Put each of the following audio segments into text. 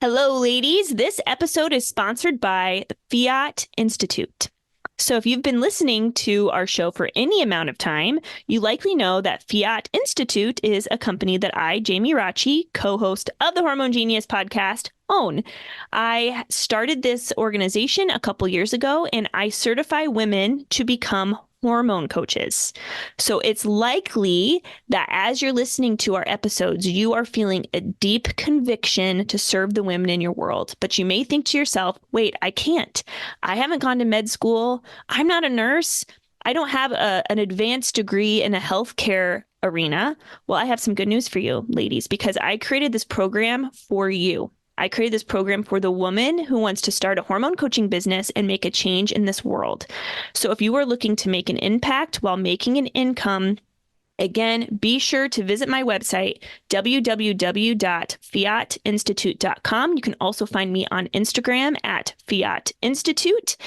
Hello, ladies. This episode is sponsored by the Fiat Institute. So if you've been listening to our show for any amount of time, you likely know that Fiat Institute is a company that I, Jamie Rocci, co-host of the Hormone Genius Podcast, own. I started this organization a couple years ago, and I certify women to become hormone coaches. So it's likely that as you're listening to our episodes, you are feeling a deep conviction to serve the women in your world. But you may think to yourself, wait, I can't. I haven't gone to med school. I'm not a nurse. I don't have an advanced degree in a healthcare arena. Well, I have some good news for you, ladies, because I created this program for you. I created this program for the woman who wants to start a hormone coaching business and make a change in this world. So if you are looking to make an impact while making an income, again, be sure to visit my website, www.fiatinstitute.com. You can also find me on Instagram at Fiat Institute.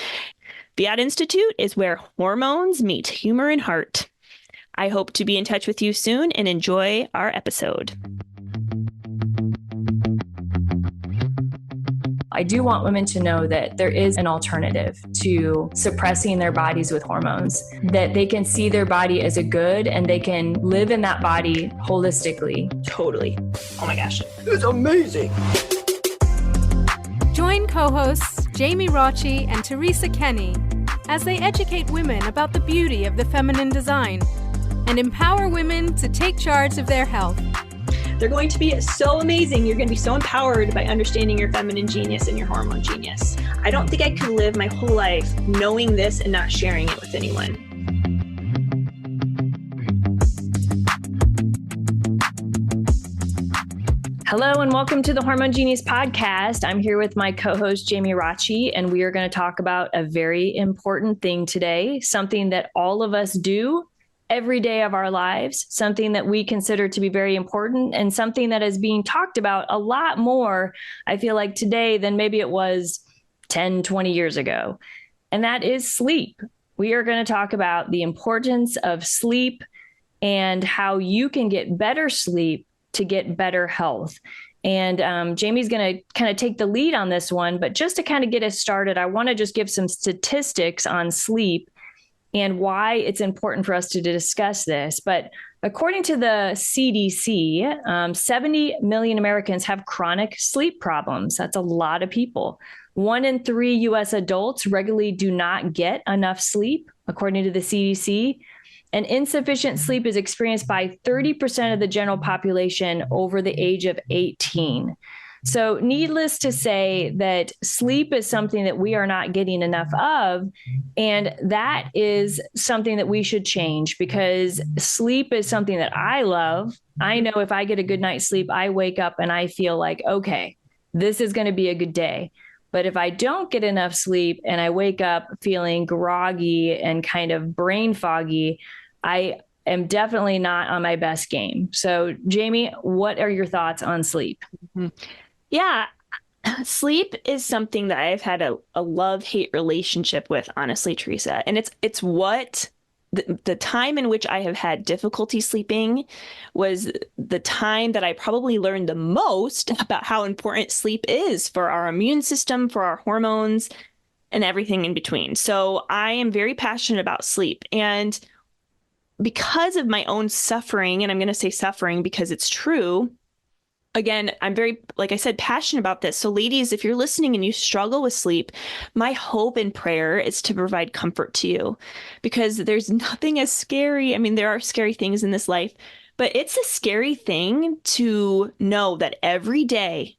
Fiat Institute is where hormones meet humor and heart. I hope to be in touch with you soon and enjoy our episode. I do want women to know that there is an alternative to suppressing their bodies with hormones, that they can see their body as a good and they can live in that body holistically. Totally. Oh my gosh. It's amazing. Join co-hosts Jamie Rocci and Teresa Kenny as they educate women about the beauty of the feminine design and empower women to take charge of their health. They're going to be so amazing. You're going to be so empowered by understanding your feminine genius and your hormone genius. I don't think I could live my whole life knowing this and not sharing it with anyone. Hello and welcome to the Hormone Genius Podcast. I'm here with my co-host Jamie Rocci, and we are going to talk about a very important thing today, something that all of us do every day of our lives, something that we consider to be very important and something that is being talked about a lot more, I feel like today than maybe it was 10, 20 years ago. And that is sleep. We are going to talk about the importance of sleep and how you can get better sleep to get better health. And Jamie's going to kind of take the lead on this one, but just to kind of get us started, I want to just give some statistics on sleep and why it's important for us to discuss this. But according to the CDC, 70 million Americans have chronic sleep problems. That's a lot of people. 1 in 3 U.S. adults regularly do not get enough sleep, according to the CDC. And insufficient sleep is experienced by 30% of the general population over the age of 18. So needless to say that sleep is something that we are not getting enough of. And that is something that we should change, because sleep is something that I love. I know if I get a good night's sleep, I wake up and I feel like, okay, this is going to be a good day. But if I don't get enough sleep and I wake up feeling groggy and kind of brain foggy, I am definitely not on my best game. So Jamie, what are your thoughts on sleep? Mm-hmm. Yeah, sleep is something that I've had a love-hate relationship with, honestly, Teresa. And it's what the time in which I have had difficulty sleeping was the time that I probably learned the most about how important sleep is for our immune system, for our hormones, and everything in between. So I am very passionate about sleep. And because of my own suffering, and I'm going to say suffering because it's true, again, I'm very, like I said, passionate about this. So ladies, if you're listening and you struggle with sleep, my hope and prayer is to provide comfort to you, because there's nothing as scary. I mean, there are scary things in this life, but it's a scary thing to know that every day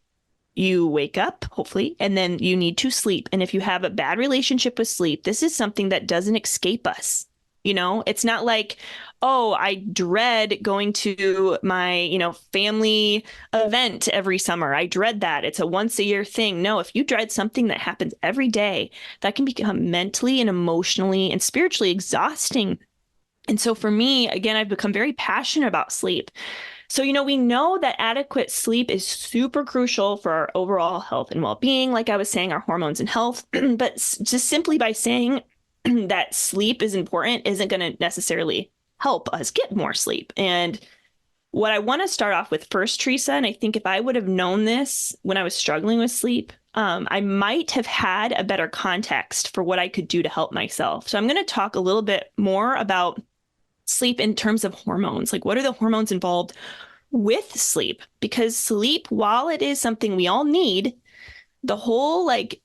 you wake up, hopefully, and then you need to sleep. And if you have a bad relationship with sleep, this is something that doesn't escape us. You know, it's not like, oh, I dread going to my, family event every summer. I dread that. It's a once a year thing. No, if you dread something that happens every day, that can become mentally and emotionally and spiritually exhausting. And so for me, again, I've become very passionate about sleep. So, we know that adequate sleep is super crucial for our overall health and well-being. Like I was saying, our hormones and health, but just simply by saying that sleep is important isn't going to necessarily help us get more sleep. And what I want to start off with first, Teresa, and I think if I would have known this when I was struggling with sleep, I might have had a better context for what I could do to help myself. So I'm going to talk a little bit more about sleep in terms of hormones. Like, what are the hormones involved with sleep? Because sleep, while it is something we all need, the whole like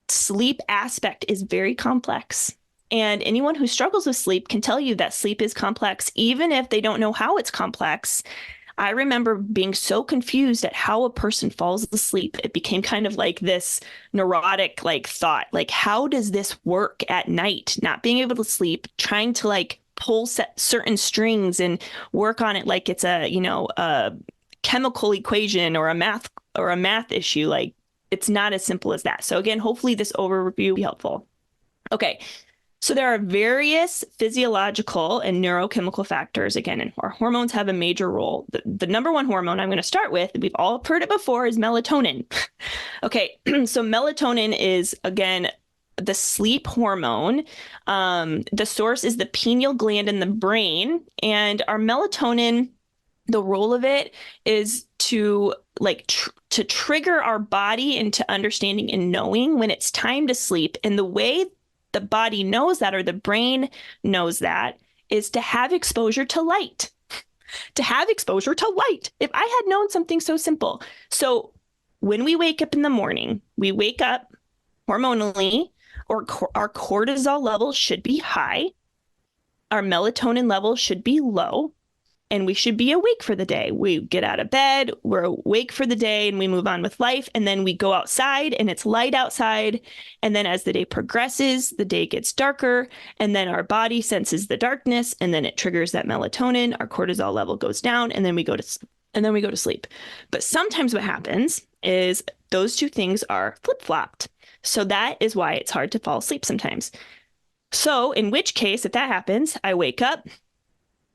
sleep aspect is very complex. And anyone who struggles with sleep can tell you that sleep is complex, even if they don't know how it's complex. I remember being so confused at how a person falls asleep. It became kind of like this neurotic like thought, like, how does this work at night? Not being able to sleep, trying to like pull certain strings and work on it like it's a chemical equation or a math issue. Like, it's not as simple as that. So again, hopefully this overview will be helpful. Okay. So there are various physiological and neurochemical factors, again, and our hormones have a major role. The number one hormone I'm going to start with, we've all heard it before, is melatonin. Okay, so melatonin is, again, the sleep hormone. The source is the pineal gland in the brain, and our melatonin, the role of it is to to trigger our body into understanding and knowing when it's time to sleep. And the way the body knows that, or the brain knows that, is to have exposure to light. To have exposure to light. If I had known something so simple. So when we wake up in the morning, we wake up hormonally, or our cortisol levels should be high. Our melatonin levels should be low. And we should be awake for the day. We get out of bed, we're awake for the day, and we move on with life. And then we go outside and it's light outside. And then as the day progresses, the day gets darker. And then our body senses the darkness, and then it triggers that melatonin. Our cortisol level goes down, and then we go to sleep. But sometimes what happens is those two things are flip-flopped. So that is why it's hard to fall asleep sometimes. So in which case, if that happens, I wake up,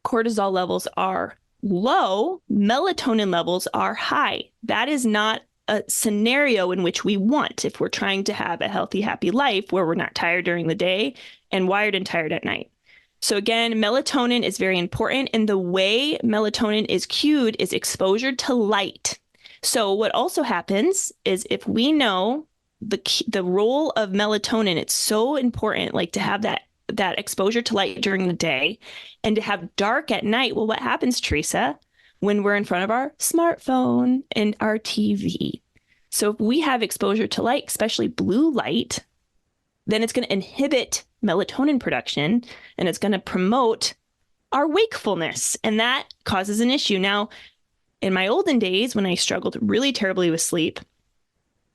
cortisol levels are low, melatonin levels are high. That is not a scenario in which we want if we're trying to have a healthy, happy life where we're not tired during the day and wired and tired at night. So again, melatonin is very important. And the way melatonin is cued is exposure to light. So what also happens is, if we know the role of melatonin, it's so important, like to have that exposure to light during the day and to have dark at night. Well, what happens, Teresa, when we're in front of our smartphone and our TV? So if we have exposure to light, especially blue light, then it's going to inhibit melatonin production, and it's going to promote our wakefulness, and that causes an issue. Now, in my olden days, when I struggled really terribly with sleep,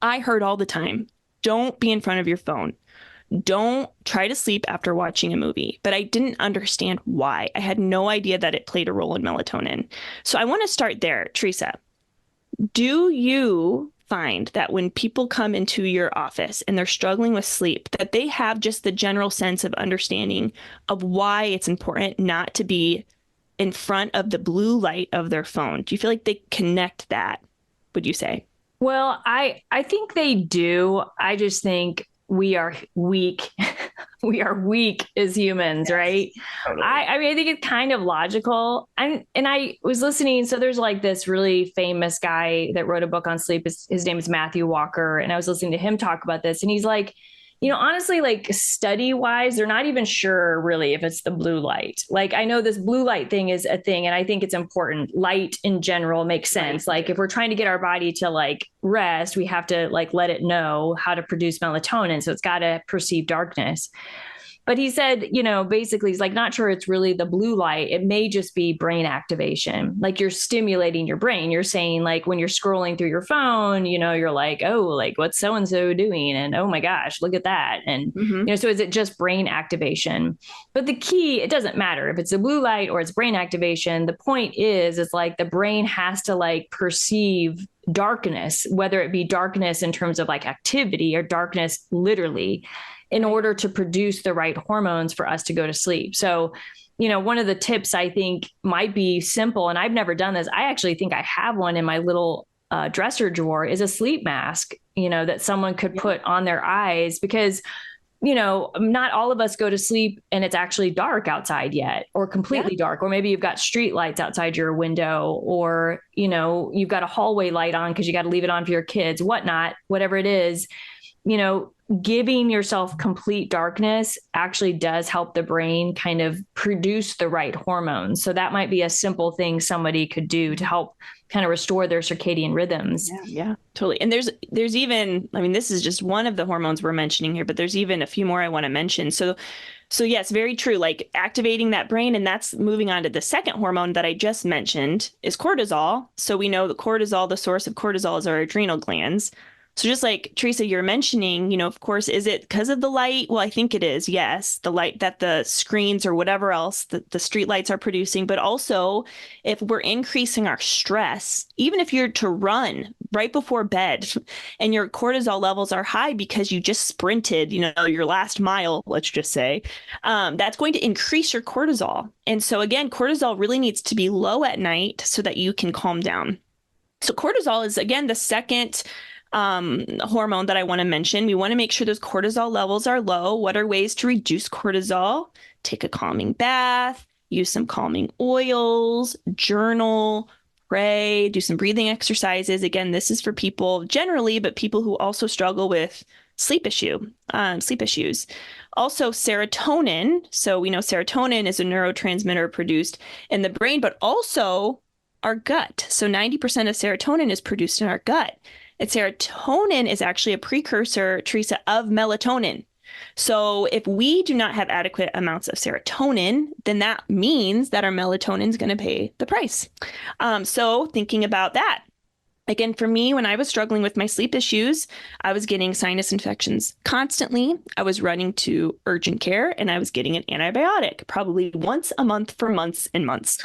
I heard all the time, don't be in front of your phone. Don't try to sleep after watching a movie. But I didn't understand why. I had no idea that it played a role in melatonin. So I want to start there. Teresa, do you find that when people come into your office and they're struggling with sleep, that they have just the general sense of understanding of why it's important not to be in front of the blue light of their phone? Do you feel like they connect that, would you say? Well, I think they do. I just think we are weak. We are weak as humans, yes, right? Totally. I mean, I think it's kind of logical. And I was listening. So there's like this really famous guy that wrote a book on sleep. His name is Matthew Walker. And I was listening to him talk about this. And he's like, honestly, like study wise, they're not even sure really if it's the blue light. Like, I know this blue light thing is a thing, and I think it's important. Light in general makes sense. Right. Like if we're trying to get our body to like rest, we have to like let it know how to produce melatonin. So it's got to perceive darkness. But he said, basically he's like, not sure it's really the blue light. It may just be brain activation. Like you're stimulating your brain. You're saying like when you're scrolling through your phone, you're like, oh, like what's so-and-so doing? And oh my gosh, look at that. And, so is it just brain activation? But the key, it doesn't matter if it's a blue light or it's brain activation. The point is, it's like the brain has to like perceive darkness, whether it be darkness in terms of like activity or darkness literally, in order to produce the right hormones for us to go to sleep. So, one of the tips I think might be simple, and I've never done this. I actually think I have one in my little dresser drawer, is a sleep mask, that someone could put on their eyes, because not all of us go to sleep and it's actually dark outside yet, or completely dark, or maybe you've got street lights outside your window, or, you've got a hallway light on because you got to leave it on for your kids, whatnot, whatever it is, giving yourself complete darkness actually does help the brain kind of produce the right hormones. So that might be a simple thing somebody could do to help kind of restore their circadian rhythms. Yeah, totally. And there's even, this is just one of the hormones we're mentioning here, but there's even a few more I want to mention. So yes, very true. Like activating that brain, and that's moving on to the second hormone that I just mentioned is cortisol. So we know that cortisol, the source of cortisol is our adrenal glands. So just like Teresa, you're mentioning, of course, is it because of the light? Well, I think it is. Yes. The light that the screens or whatever else the street lights are producing, but also if we're increasing our stress, even if you're to run right before bed and your cortisol levels are high because you just sprinted, your last mile, let's just say, that's going to increase your cortisol. And so again, cortisol really needs to be low at night so that you can calm down. So cortisol is, again, the second hormone that I want to mention. We want to make sure those cortisol levels are low. What are ways to reduce cortisol? Take a calming bath, use some calming oils, journal, pray, do some breathing exercises. Again, this is for people generally, but people who also struggle with sleep issues. Also serotonin. So we know serotonin is a neurotransmitter produced in the brain, but also our gut. So 90% of serotonin is produced in our gut. And serotonin is actually a precursor, Teresa, of melatonin. So if we do not have adequate amounts of serotonin, then that means that our melatonin is going to pay the price. So thinking about that, again, for me, when I was struggling with my sleep issues, I was getting sinus infections constantly. I was running to urgent care and I was getting an antibiotic probably once a month for months and months.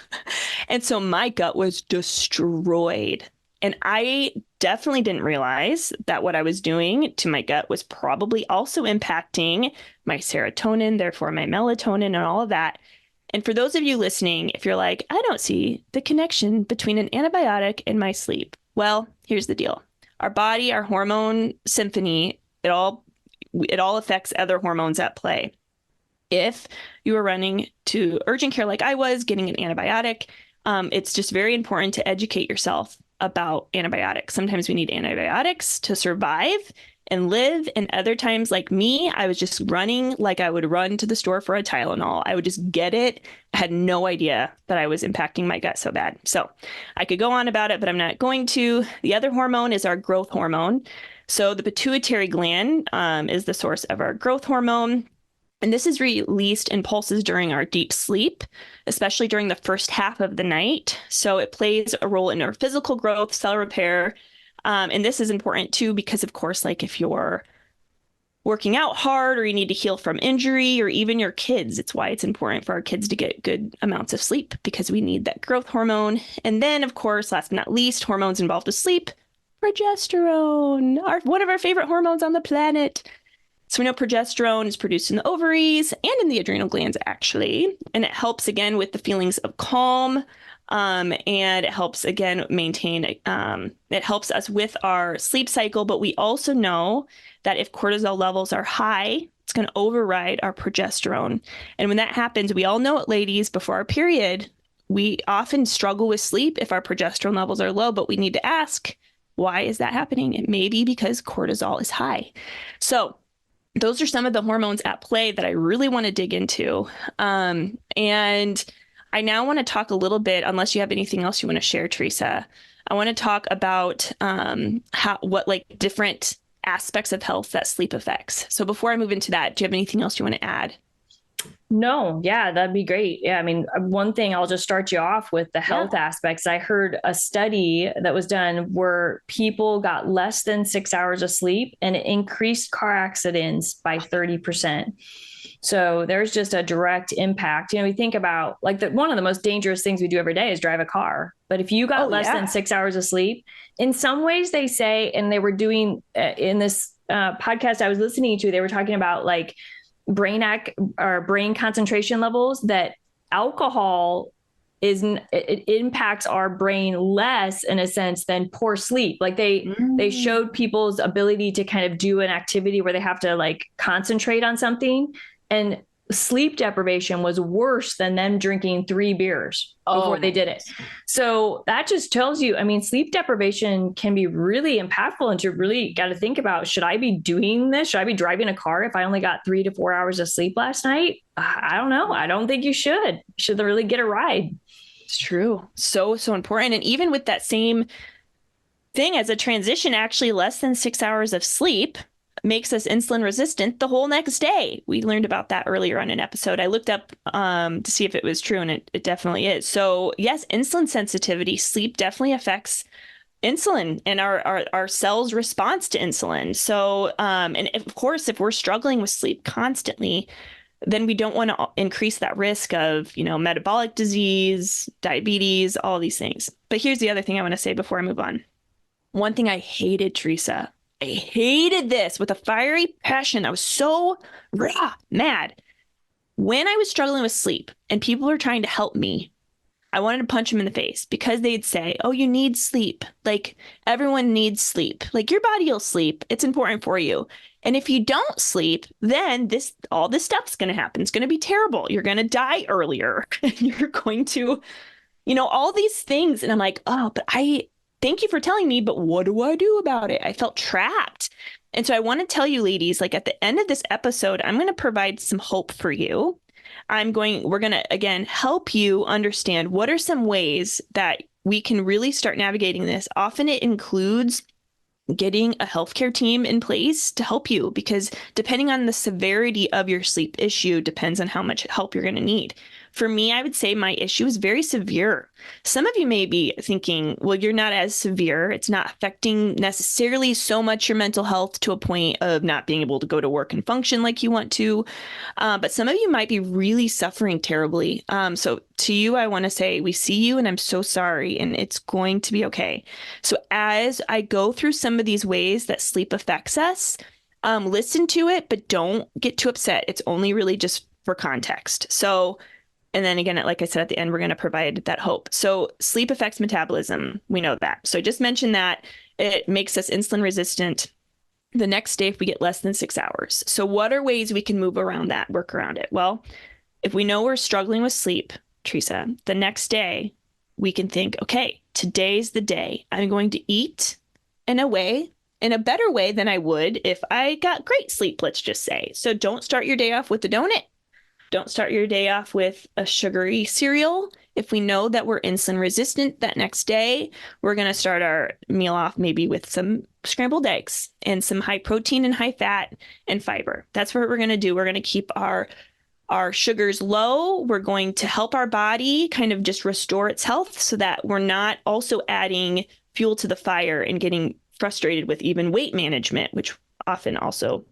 And so my gut was destroyed. And I definitely didn't realize that what I was doing to my gut was probably also impacting my serotonin, therefore my melatonin and all of that. And for those of you listening, if you're like, I don't see the connection between an antibiotic and my sleep. Well, here's the deal. Our body, our hormone symphony, it all affects other hormones at play. If you are running to urgent care like I was, getting an antibiotic, it's just very important to educate yourself about antibiotics. Sometimes we need antibiotics to survive and live. And other times, like me, I was just running like I would run to the store for a Tylenol. I would just get it. I had no idea that I was impacting my gut so bad. So I could go on about it, but I'm not going to. The other hormone is our growth hormone. So the pituitary gland is the source of our growth hormone. And this is released in pulses during our deep sleep, especially during the first half of the night. So it plays a role in our physical growth, cell repair. And this is important too, because of course, like if you're working out hard or you need to heal from injury, or even your kids, it's why it's important for our kids to get good amounts of sleep, because we need that growth hormone. And then of course, last but not least, hormones involved with sleep, progesterone, one of our favorite hormones on the planet. So we know progesterone is produced in the ovaries and in the adrenal glands, actually. And it helps, again, with the feelings of calm. And it helps, again, maintain, it helps us with our sleep cycle. But we also know that if cortisol levels are high, it's going to override our progesterone. And when that happens, we all know it, ladies, before our period, we often struggle with sleep if our progesterone levels are low. But we need to ask, why is that happening? It may be because cortisol is high. So those are some of the hormones at play that I really want to dig into. And I now want to talk a little bit, unless you have anything else you want to share, Teresa, I want to talk about what different aspects of health that sleep affects. So before I move into that, do you have anything else you want to add? No, yeah, that'd be great. Yeah, I mean, one thing, I'll just start you off with the health aspects. I heard a study that was done where people got less than 6 hours of sleep and it increased car accidents by 30%. So there's just a direct impact. We think about one of the most dangerous things we do every day is drive a car. But if you got less than 6 hours of sleep, in some ways they say, and they were doing in this podcast I was listening to, they were talking about brain concentration levels, that alcohol it impacts our brain less in a sense than poor sleep. Like they showed people's ability to kind of do an activity where they have to like concentrate on something, and sleep deprivation was worse than them drinking 3 beers before they did it. So that just tells you, I mean, sleep deprivation can be really impactful, and you really got to think about, should I be doing this? Should I be driving a car if I only got 3 to 4 hours of sleep last night? I don't know. I don't think you should. You should really get a ride. It's true. So important. And even with that same thing as a transition, actually less than 6 hours of sleep makes us insulin resistant the whole next day. We learned about that earlier on an episode. I looked up to see if it was true, and it definitely is. So yes, insulin sensitivity, sleep definitely affects insulin and our cells' response to insulin. So, and of course, if we're struggling with sleep constantly, then we don't want to increase that risk of, metabolic disease, diabetes, all these things. But here's the other thing I want to say before I move on. One thing I hated, Teresa, I hated this with a fiery passion. I was so mad. When I was struggling with sleep and people were trying to help me, I wanted to punch them in the face, because they'd say, oh, you need sleep. Like, everyone needs sleep. Like, your body will sleep. It's important for you. And if you don't sleep, then all this stuff's going to happen. It's going to be terrible. You're going to die earlier. You're going to, all these things. And I'm like, oh, but thank you for telling me, but what do I do about it? I felt trapped. And so I want to tell you, ladies, like, at the end of this episode, I'm going to provide some hope for you. We're going to, again, help you understand what are some ways that we can really start navigating this. Often it includes getting a healthcare team in place to help you, because depending on the severity of your sleep issue depends on how much help you're going to need. For me, I would say my issue is very severe. Some of you may be thinking, well, you're not as severe. It's not affecting necessarily so much your mental health to a point of not being able to go to work and function like you want to. But some of you might be really suffering terribly. So to you, I want to say, we see you and I'm so sorry, and it's going to be okay. So as I go through some of these ways that sleep affects us, listen to it, but don't get too upset. It's only really just for context. So, and then again, like I said, at the end, we're going to provide that hope. So sleep affects metabolism. We know that. So I just mentioned that it makes us insulin resistant the next day if we get less than 6 hours. So what are ways we can move around that, work around it? Well, if we know we're struggling with sleep, Teresa, the next day we can think, okay, today's the day I'm going to eat in a better way than I would if I got great sleep, let's just say. So don't start your day off with a donut. Don't start your day off with a sugary cereal. If we know that we're insulin resistant that next day, we're going to start our meal off maybe with some scrambled eggs and some high protein and high fat and fiber. That's what we're going to do. We're going to keep our sugars low. We're going to help our body kind of just restore its health so that we're not also adding fuel to the fire and getting frustrated with even weight management, which often also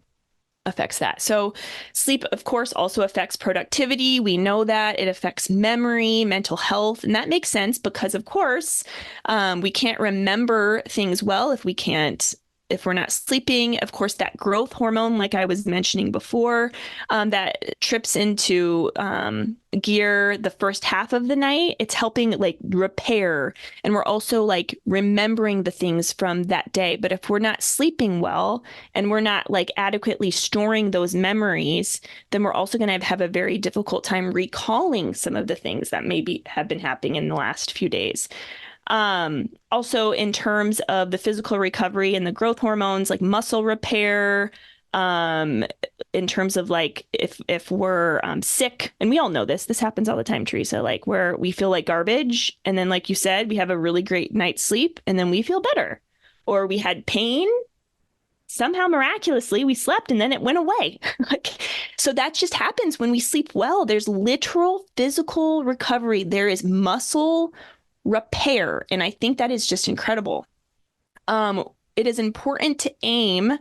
affects that. So sleep, of course, also affects productivity. We know that it affects memory, mental health, and that makes sense because, of course, we can't remember things well if we're not sleeping. Of course, that growth hormone, like I was mentioning before, that trips into gear the first half of the night, it's helping like repair. And we're also like remembering the things from that day. But if we're not sleeping well and we're not like adequately storing those memories, then we're also going to have a very difficult time recalling some of the things that maybe have been happening in the last few days. Also in terms of the physical recovery and the growth hormones, like muscle repair, in terms of like if we're sick, and we all know this happens all the time, Teresa, like where we feel like garbage, and then like you said, we have a really great night's sleep and then we feel better. Or we had pain, somehow miraculously we slept and then it went away. So that just happens when we sleep well. There's literal physical recovery. There is muscle repair. And I think that is just incredible. It is important to aim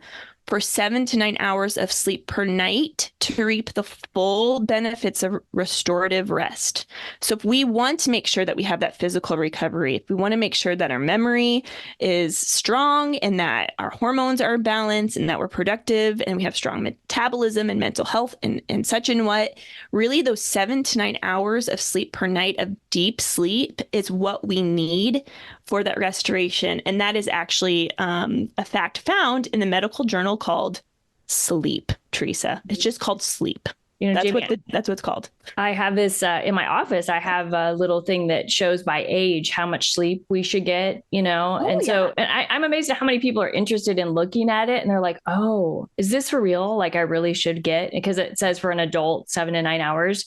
for 7 to 9 hours of sleep per night to reap the full benefits of restorative rest. So if we want to make sure that we have that physical recovery, if we want to make sure that our memory is strong and that our hormones are balanced and that we're productive and we have strong metabolism and mental health and such and what, really those 7 to 9 hours of sleep per night of deep sleep is what we need for that restoration. And that is actually a fact found in the medical journal called Sleep, Teresa. It's just called Sleep. That's Jamie, that's what it's called. I have this in my office. I have a little thing that shows by age how much sleep we should get, and I'm amazed at how many people are interested in looking at it. And they're like, oh, is this for real? Like I really should get, because it says for an adult, 7 to 9 hours.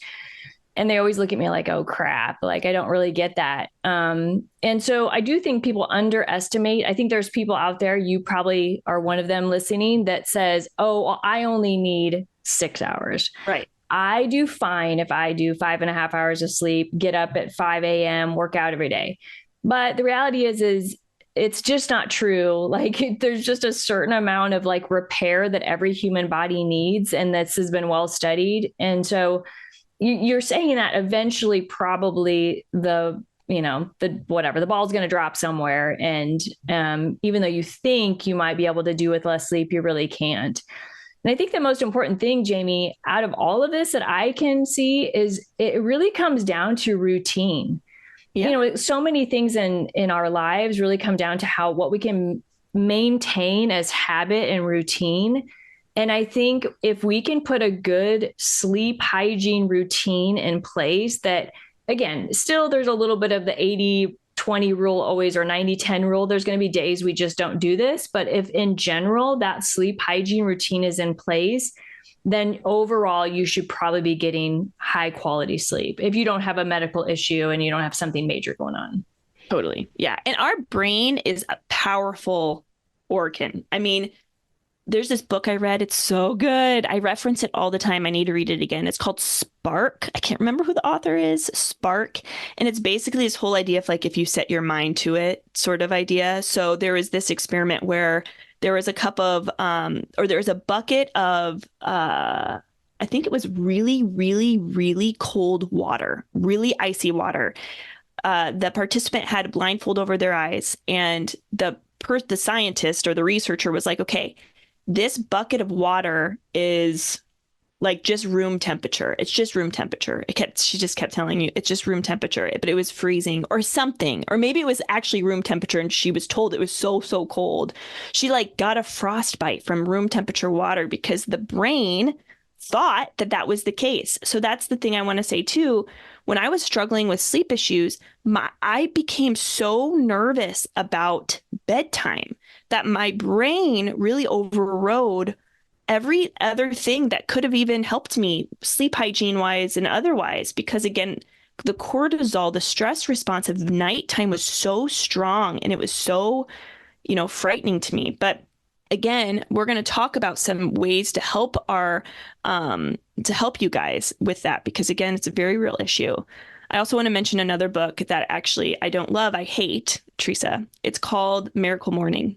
And they always look at me like, oh, crap, like I don't really get that. And so I do think people underestimate. I think there's people out there, you probably are one of them listening, that says, oh, well, I only need 6 hours. Right. I do fine if I do 5.5 hours of sleep, get up at 5 a.m., work out every day. But the reality is it's just not true. Like there's just a certain amount of like repair that every human body needs. And this has been well studied. And so you're saying that eventually probably the ball's going to drop somewhere. And even though you think you might be able to do with less sleep, you really can't. And I think the most important thing, Jamie, out of all of this that I can see is it really comes down to routine. Yeah. So many things in our lives really come down to what we can maintain as habit and routine. And I think if we can put a good sleep hygiene routine in place that, again, still there's a little bit of the 80-20 rule always, or 90-10 rule. There's going to be days we just don't do this. But if in general that sleep hygiene routine is in place, then overall you should probably be getting high quality sleep if you don't have a medical issue and you don't have something major going on. Totally. Yeah. And our brain is a powerful organ. I mean, there's this book I read. It's so good. I reference it all the time. I need to read it again. It's called Spark. I can't remember who the author is. Spark. And it's basically this whole idea of like, if you set your mind to it sort of idea. So there was this experiment where there was a cup of, or there was a bucket of, I think it was really, really, really cold water, really icy water. The participant had a blindfold over their eyes, and the scientist or the researcher was like, okay, this bucket of water is like just room temperature. It's just room temperature. She just kept telling you it's just room temperature, but it was freezing or something. Or maybe it was actually room temperature and she was told it was so cold. She like got a frostbite from room temperature water because the brain thought that was the case. So that's the thing I want to say too. When I was struggling with sleep issues, I became so nervous about bedtime that my brain really overrode every other thing that could have even helped me sleep hygiene wise and otherwise, because again, the cortisol, the stress response of nighttime was so strong and it was so, frightening to me. But again, we're going to talk about some ways to help to help you guys with that, because again, it's a very real issue. I also want to mention another book that actually I don't love. I hate, Teresa. It's called Miracle Morning.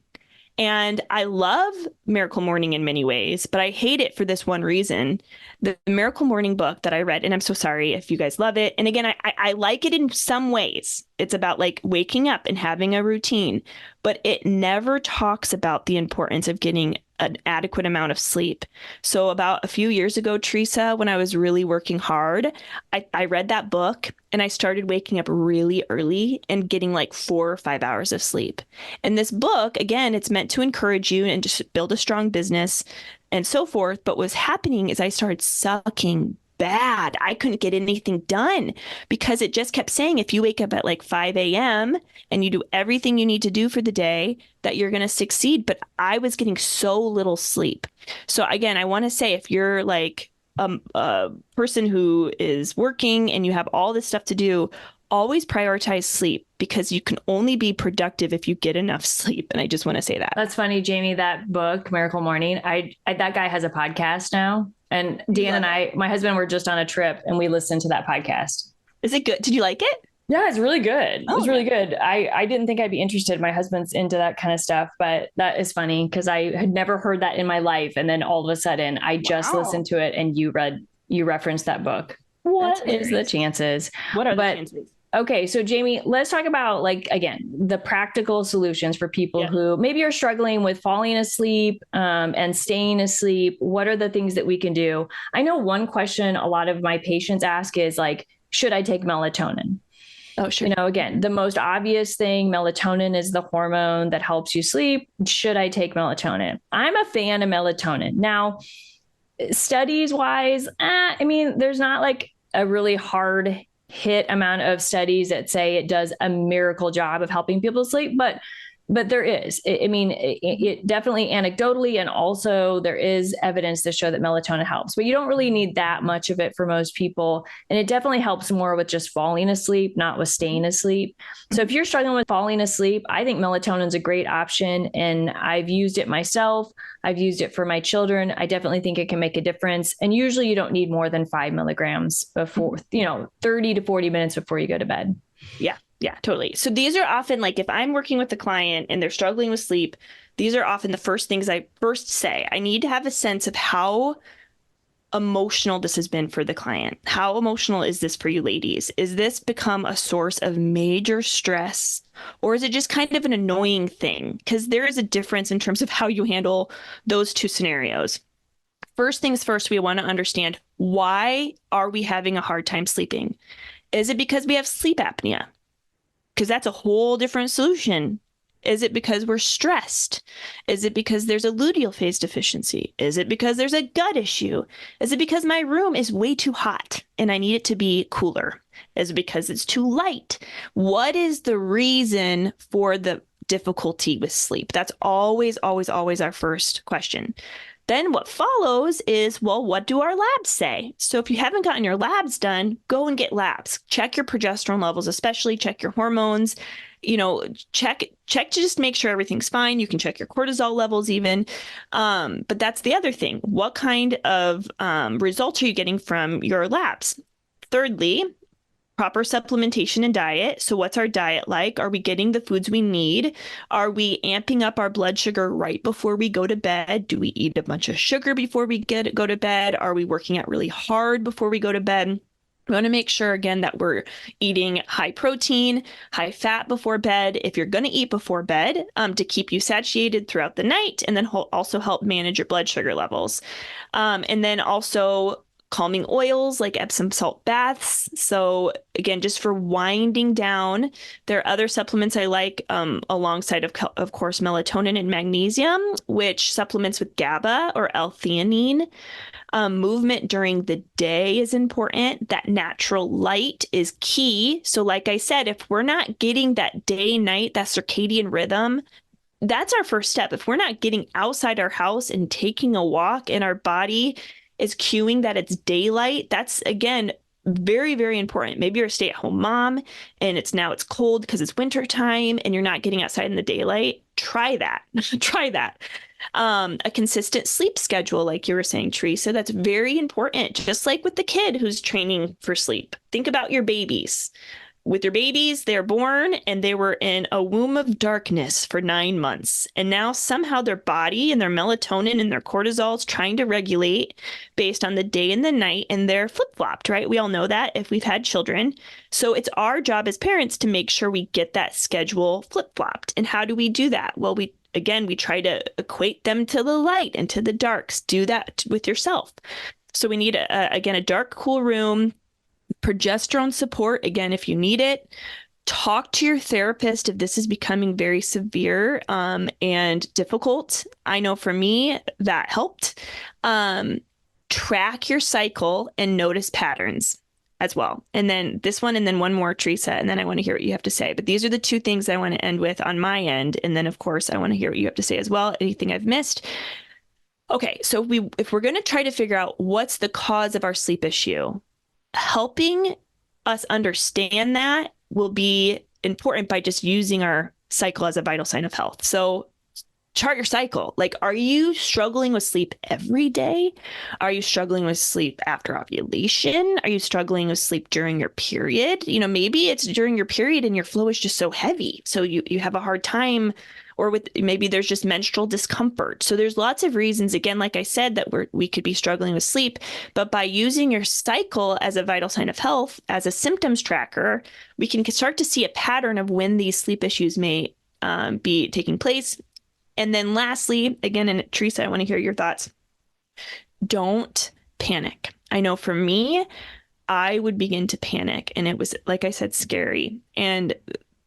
And I love Miracle Morning in many ways, but I hate it for this one reason. The Miracle Morning book that I read, and I'm so sorry if you guys love it. And again, I like it in some ways. It's about like waking up and having a routine, but it never talks about the importance of getting an adequate amount of sleep. So about a few years ago, Teresa, when I was really working hard, I read that book and I started waking up really early and getting like 4 or 5 hours of sleep. And this book, again, it's meant to encourage you and just build a strong business and so forth. But what's happening is I started sucking bad. I couldn't get anything done because it just kept saying, if you wake up at like 5 a.m. and you do everything you need to do for the day, that you're going to succeed. But I was getting so little sleep. So again, I want to say, if you're like a person who is working and you have all this stuff to do, always prioritize sleep, because you can only be productive if you get enough sleep. And I just want to say that. That's funny, Jamie, that book, Miracle Morning, that guy has a podcast now. And Dan and my husband were just on a trip and we listened to that podcast. Is it good? Did you like it? Yeah, it's really good. It Oh, was really good. I didn't think I'd be interested. My husband's into that kind of stuff, but that is funny because I had never heard that in my life. And then all of a sudden I just wow. listened to it and you referenced that book. That's What is the hilarious. chances? What are the But chances? okay, so Jamie, let's talk about like again the practical solutions for people Yeah. who maybe are struggling with falling asleep and staying asleep. What are the things that we can do? I know one question a lot of my patients ask is like, should I take melatonin? Oh, sure. Again, the most obvious thing, melatonin is the hormone that helps you sleep. Should I take melatonin? I'm a fan of melatonin. Now, studies wise, I mean, there's not like a really hard hit amount of studies that say it does a miracle job of helping people sleep, but there is. I mean, it definitely anecdotally, and also there is evidence to show that melatonin helps, but you don't really need that much of it for most people. And it definitely helps more with just falling asleep, not with staying asleep. So if you're struggling with falling asleep, I think melatonin is a great option. And I've used it myself. I've used it for my children. I definitely think it can make a difference. And usually you don't need more than 5 milligrams before, 30 to 40 minutes before you go to bed. Yeah. Yeah, totally. So these are often like if I'm working with a client and they're struggling with sleep, these are often the first things I first say. I need to have a sense of how emotional this has been for the client. How emotional is this for you ladies? Is this become a source of major stress, or is it just kind of an annoying thing? Because there is a difference in terms of how you handle those two scenarios. First things first, we want to understand, why are we having a hard time sleeping? Is it because we have sleep apnea? Because that's a whole different solution. Is it because we're stressed? Is it because there's a luteal phase deficiency? Is it because there's a gut issue? Is it because my room is way too hot and I need it to be cooler? Is it because it's too light? What is the reason for the difficulty with sleep? That's always, always, always our first question. Then what follows is, well, what do our labs say? So if you haven't gotten your labs done, go and get labs. Check your progesterone levels, especially check your hormones. Check to just make sure everything's fine. You can check your cortisol levels even. But that's the other thing. What kind of results are you getting from your labs? Thirdly, proper supplementation and diet. So what's our diet like? Are we getting the foods we need? Are we amping up our blood sugar right before we go to bed? Do we eat a bunch of sugar before we go to bed? Are we working out really hard before we go to bed? We want to make sure, again, that we're eating high protein, high fat before bed. If you're going to eat before bed, to keep you satiated throughout the night, and then also help manage your blood sugar levels. And then also calming oils like Epsom salt baths. So again, just for winding down, there are other supplements I like alongside of course, melatonin and magnesium, which supplements with GABA or L-theanine. Movement during the day is important. That natural light is key. So like I said, if we're not getting that day, night, that circadian rhythm, that's our first step. If we're not getting outside our house and taking a walk and our body is cueing that it's daylight, that's, again, very, very important. Maybe you're a stay-at-home mom and it's cold because it's winter time and you're not getting outside in the daylight. Try that. Try that. A consistent sleep schedule, like you were saying, Teresa, that's very important. Just like with the kid who's training for sleep. Think about your babies. With your babies, they're born and they were in a womb of darkness for 9 months. And now somehow their body and their melatonin and their cortisol is trying to regulate based on the day and the night, and they're flip-flopped, right? We all know that if we've had children. So it's our job as parents to make sure we get that schedule flip-flopped. And how do we do that? Well, we try to equate them to the light and to the darks. Do that with yourself. So we need, a dark, cool room. Progesterone support, again, if you need it. Talk to your therapist if this is becoming very severe and difficult. I know for me, that helped. Track your cycle and notice patterns as well. And then this one, and then one more, Teresa, and then I want to hear what you have to say. But these are the two things I want to end with on my end. And then, of course, I want to hear what you have to say as well. Anything I've missed. Okay, so if we're going to try to figure out what's the cause of our sleep issue, helping us understand that will be important by just using our cycle as a vital sign of health. So chart your cycle. Like, are you struggling with sleep every day? Are you struggling with sleep after ovulation? Are you struggling with sleep during your period? Maybe it's during your period and your flow is just so heavy. So you have a hard time, or maybe there's just menstrual discomfort. So there's lots of reasons, again, like I said, that we could be struggling with sleep. But by using your cycle as a vital sign of health, as a symptoms tracker, we can start to see a pattern of when these sleep issues may be taking place. And then lastly, again, and Teresa, I want to hear your thoughts. Don't panic. I know for me, I would begin to panic, and it was, like I said, scary. And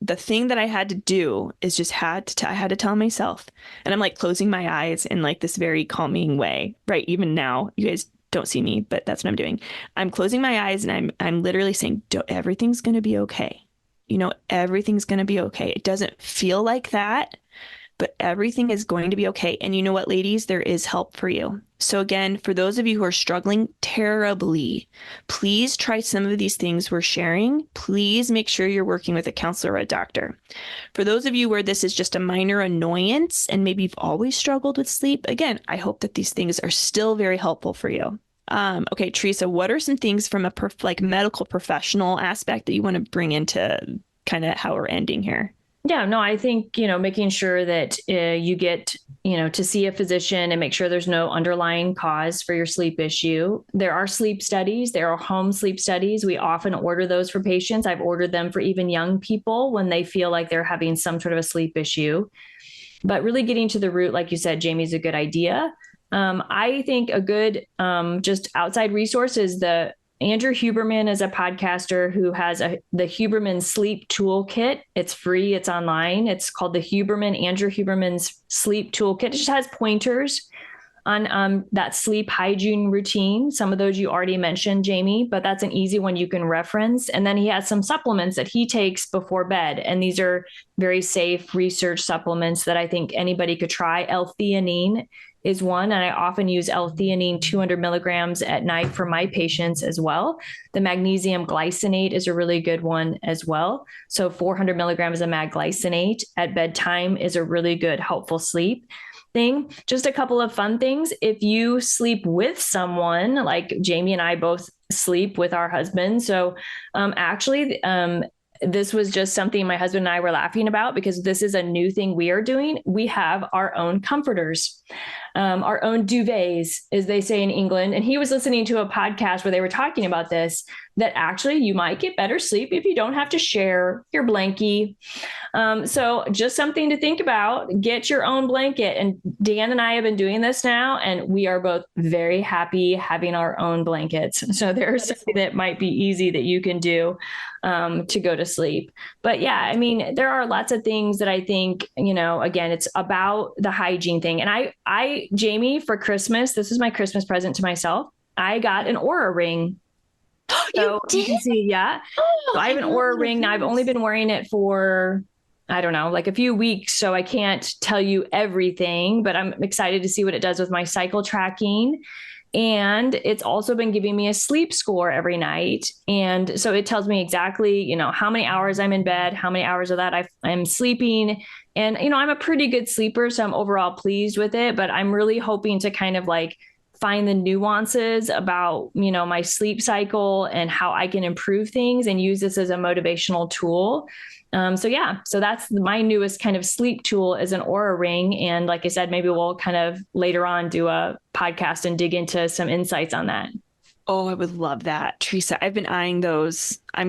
the thing that I had to do is just I had to tell myself, and I'm like closing my eyes in like this very calming way, right? Even now, you guys don't see me, but that's what I'm doing. I'm closing my eyes and I'm literally saying, everything's going to be okay. Everything's going to be okay. It doesn't feel like that, but everything is going to be okay. And you know what, ladies, there is help for you. So again, for those of you who are struggling terribly, please try some of these things we're sharing. Please make sure you're working with a counselor or a doctor. For those of you where this is just a minor annoyance and maybe you've always struggled with sleep, again, I hope that these things are still very helpful for you. Okay, Teresa, what are some things from a medical professional aspect that you want to bring into kind of how we're ending here? Yeah, no, I think, making sure that you get, to see a physician and make sure there's no underlying cause for your sleep issue. There are sleep studies. There are home sleep studies. We often order those for patients. I've ordered them for even young people when they feel like they're having some sort of a sleep issue. But really getting to the root, like you said, Jamie, is a good idea. I think a good just outside resource is Andrew Huberman is a podcaster who has the Huberman Sleep Toolkit. It's free. It's online. It's called Andrew Huberman's Sleep Toolkit. It just has pointers on that sleep hygiene routine. Some of those you already mentioned, Jamie, but that's an easy one you can reference. And then he has some supplements that he takes before bed. And these are very safe research supplements that I think anybody could try. L-theanine is one. And I often use L-theanine 200 milligrams at night for my patients as well. The magnesium glycinate is a really good one as well. So 400 milligrams of mag glycinate at bedtime is a really good, helpful sleep thing. Just a couple of fun things. If you sleep with someone, like Jamie and I both sleep with our husbands. So this was just something my husband and I were laughing about because this is a new thing we are doing. We have our own comforters, our own duvets, as they say in England. And he was listening to a podcast where they were talking about this, that actually you might get better sleep if you don't have to share your blankie. So just something to think about. Get your own blanket. And Dan and I have been doing this now, and we are both very happy having our own blankets. So there's something that might be easy that you can do to go to sleep. But yeah, I mean, there are lots of things that I think, again, it's about the hygiene thing. And Jamie, for Christmas, this is my Christmas present to myself. I got an Oura ring. So you can see, yeah. So I have an Oura ring now. I've only been wearing it for, I don't know, like a few weeks. So I can't tell you everything, but I'm excited to see what it does with my cycle tracking. And it's also been giving me a sleep score every night. And so it tells me exactly, how many hours I'm in bed, how many hours of that I'm sleeping. And, I'm a pretty good sleeper, so I'm overall pleased with it, but I'm really hoping to kind of like find the nuances about, my sleep cycle and how I can improve things and use this as a motivational tool. So that's my newest kind of sleep tool is an Oura ring. And like I said, maybe we'll kind of later on do a podcast and dig into some insights on that. Oh, I would love that. Teresa, I've been eyeing those. I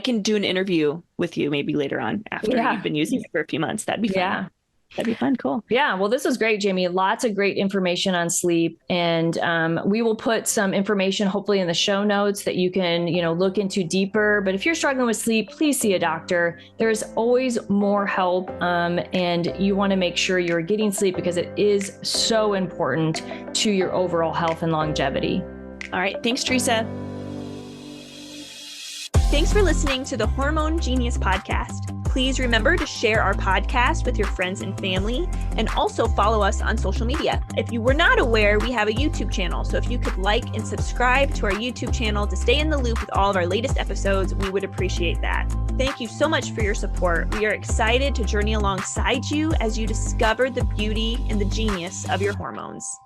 can do an interview with you maybe later on after you've been using it for a few months. That'd be fun. Yeah. That'd be fun. Cool. Yeah. Well, this was great, Jamie. Lots of great information on sleep. And we will put some information hopefully in the show notes that you can, look into deeper. But if you're struggling with sleep, please see a doctor. There's always more help. And you want to make sure you're getting sleep because it is so important to your overall health and longevity. All right. Thanks, Teresa. Thanks for listening to the Hormone Genius Podcast. Please remember to share our podcast with your friends and family, and also follow us on social media. If you were not aware, we have a YouTube channel. So if you could like and subscribe to our YouTube channel to stay in the loop with all of our latest episodes, we would appreciate that. Thank you so much for your support. We are excited to journey alongside you as you discover the beauty and the genius of your hormones.